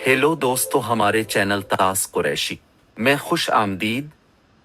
Hello दोस्तों, हमारे channel तास कुरैशी में खुश आमदीद।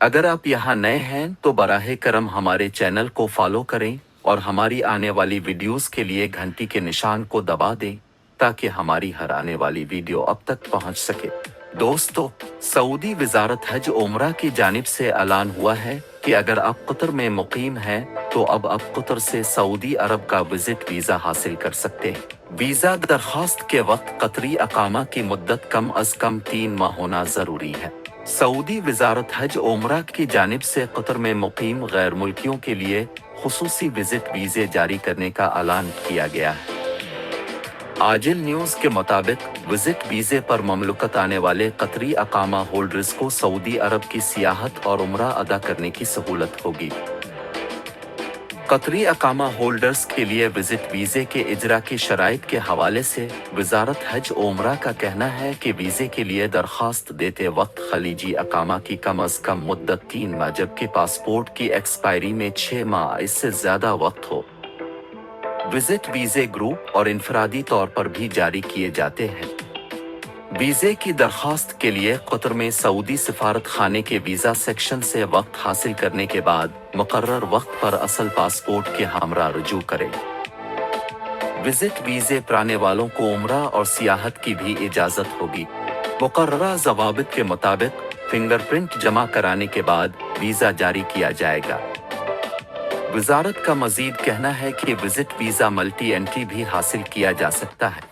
अगर आप यहाँ नए हैं तो बराह करम हमारे चैनल को फॉलो करें और हमारी आने वाली वीडियोस के लिए घंटी के निशान को दबा दें ताकि हमारी हर आने वाली वीडियो अब तक पहुँच सके। दोस्तों, सऊदी वजारत हज उम्रा की जानिब से ऐलान हुआ है कि अगर आप कतर में मुकीम हैं तो अब आप कतर से सऊदी अरब का विजिट वीज़ा हासिल कर सकते हैं। वीज़ा दरख्वास्त के वक्त कतरी अकामा की मुद्दत कम अज कम 3 माह होना ज़रूरी है। सऊदी वजारत हज उम्रा की जानिब से कतर में मुकीम गैर मुल्कियों के लिए खुसूसी विजिट वीज़े जारी करने का ऐलान किया गया है। आजिल न्यूज़ के मुताबिक विजिट वीज़े पर ममलकत आने वाले कतरी अकामा होल्डर्स को सऊदी अरब की सियाहत और उम्रा अदा करने की सहूलत होगी। कतरी अकामा होल्डर्स के लिए विजिट वीज़े के इजरा की शराइत के हवाले से वजारत हज उम्रा का कहना है कि वीज़े के लिए दरख्वास्त देते वक्त खलीजी अकामा की कम अज़ कम मुद्दत 3 माह जबकि पासपोर्ट की एक्सपायरी में 6 माह इससे ज़्यादा वक्त हो। विजिट वीज़े ग्रुप और इनफरादी तौर पर भी जारी किए जाते हैं। वीज़े की दरख्वास्त के लिए कतर में सऊदी सिफारत खाने के वीज़ा सेक्शन से वक्त हासिल करने के बाद मुकर्रर वक्त पर असल पासपोर्ट के हमरा रुजू करें। विजिट वीज़े पाने वालों को उम्रा और सियाहत की भी इजाज़त होगी। मुकर्ररा ज़वाबित के मुताबिक फिंगरप्रिंट जमा कराने के बाद वीज़ा जारी किया जाएगा। वजारत का मजीद कहना है कि विजिट वीज़ा मल्टी एंट्री भी हासिल किया जा सकता है।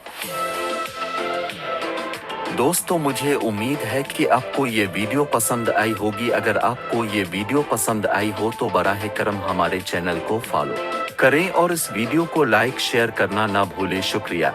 दोस्तों, मुझे उम्मीद है कि आपको ये वीडियो पसंद आई होगी। अगर आपको ये वीडियो पसंद आई हो तो बराह करम हमारे चैनल को फॉलो करें और इस वीडियो को लाइक शेयर करना ना भूलें। शुक्रिया।